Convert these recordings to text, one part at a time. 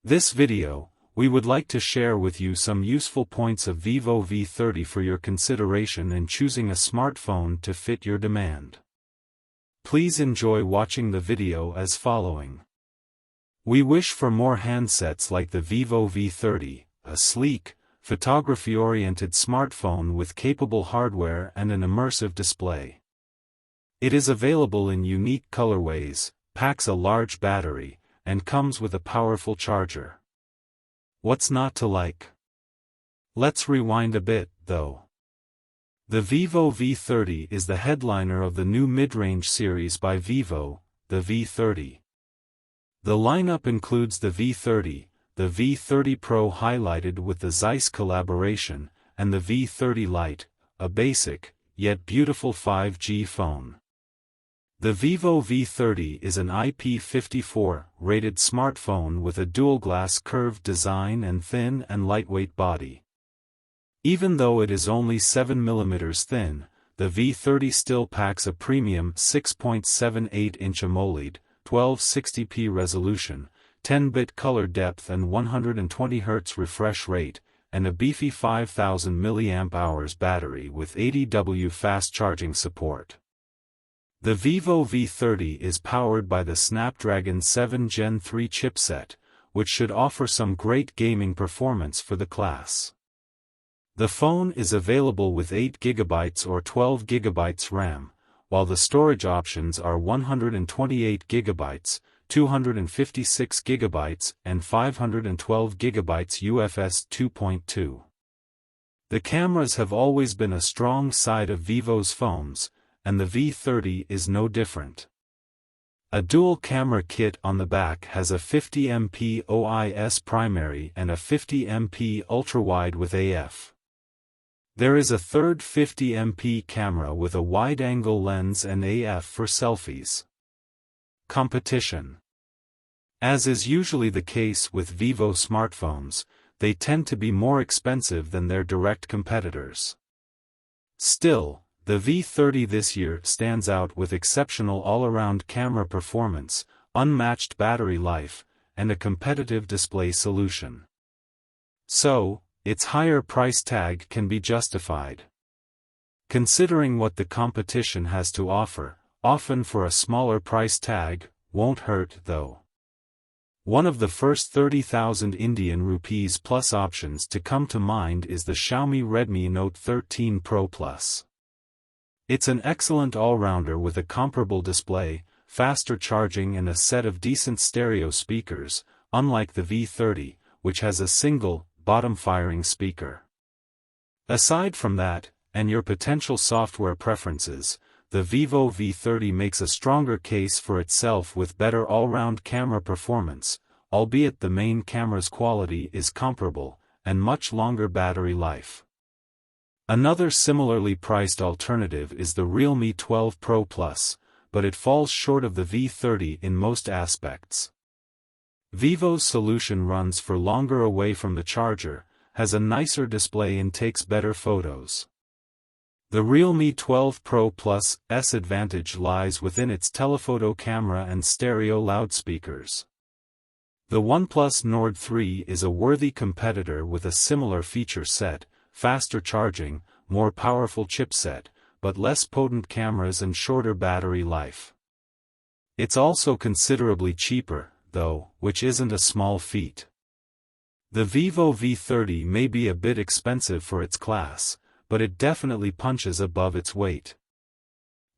This video, we would like to share with you some useful points of Vivo V30 for your consideration in choosing a smartphone to fit your demand. Please enjoy watching the video as following. We wish for more handsets like the Vivo V30, a sleek, photography-oriented smartphone with capable hardware and an immersive display. It is available in unique colorways, packs a large battery, and comes with a powerful charger. What's not to like? Let's rewind a bit, though. The Vivo V30 is the headliner of the new mid-range series by Vivo, the V30. The lineup includes the V30, the V30 Pro highlighted with the Zeiss collaboration, and the V30 Lite, a basic, yet beautiful 5G phone. The Vivo V30 is an IP54 rated smartphone with a dual-glass curved design and thin and lightweight body. Even though it is only 7 mm thin, the V30 still packs a premium 6.78-inch AMOLED, 1260p resolution, 10-bit color depth and 120 Hz refresh rate, and a beefy 5000 mAh battery with 80W fast charging support. The Vivo V30 is powered by the Snapdragon 7 Gen 3 chipset, which should offer some great gaming performance for the class. The phone is available with 8GB or 12GB RAM, while the storage options are 128GB, 256GB, and 512GB UFS 2.2. The cameras have always been a strong side of Vivo's phones, and the V30 is no different. A dual camera kit on the back has a 50MP OIS primary and a 50MP ultrawide with AF. There is a third 50MP camera with a wide-angle lens and AF for selfies. Competition. As is usually the case with Vivo smartphones, they tend to be more expensive than their direct competitors. Still, the V30 this year stands out with exceptional all-around camera performance, unmatched battery life, and a competitive display solution. So, its higher price tag can be justified. Considering what the competition has to offer, often for a smaller price tag, won't hurt though. One of the first 30,000 Indian rupees plus options to come to mind is the Xiaomi Redmi Note 13 Pro Plus. It's an excellent all-rounder with a comparable display, faster charging and a set of decent stereo speakers, unlike the V30, which has a single, bottom-firing speaker. Aside from that, and your potential software preferences, the Vivo V30 makes a stronger case for itself with better all-round camera performance, albeit the main camera's quality is comparable, and much longer battery life. Another similarly priced alternative is the Realme 12 Pro Plus, but it falls short of the V30 in most aspects. Vivo's solution runs for longer away from the charger, has a nicer display and takes better photos. The Realme 12 Pro Plus' advantage lies within its telephoto camera and stereo loudspeakers. The OnePlus Nord 3 is a worthy competitor with a similar feature set, faster charging, more powerful chipset, but less potent cameras and shorter battery life. It's also considerably cheaper, though, which isn't a small feat. The Vivo V30 may be a bit expensive for its class, but it definitely punches above its weight.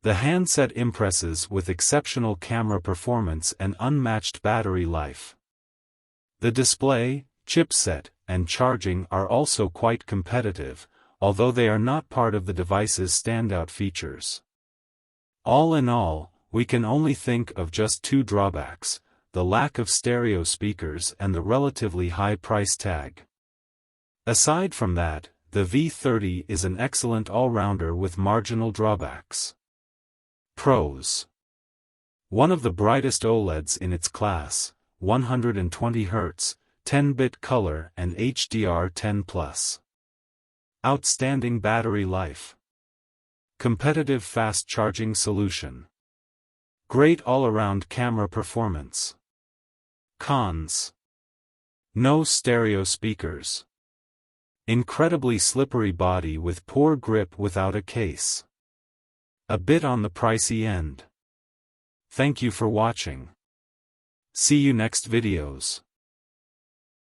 The handset impresses with exceptional camera performance and unmatched battery life. The display, chipset, and charging are also quite competitive, although they are not part of the device's standout features. All in all, we can only think of just two drawbacks: the lack of stereo speakers and the relatively high price tag. Aside from that, the V30 is an excellent all-rounder with marginal drawbacks. Pros: one of the brightest OLEDs in its class, 120 Hz, 10-bit color and HDR10+. Outstanding battery life. Competitive fast charging solution. Great all-around camera performance. Cons: No stereo speakers. Incredibly slippery body with poor grip without a case. A bit on the pricey end. Thank you for watching. See you next videos.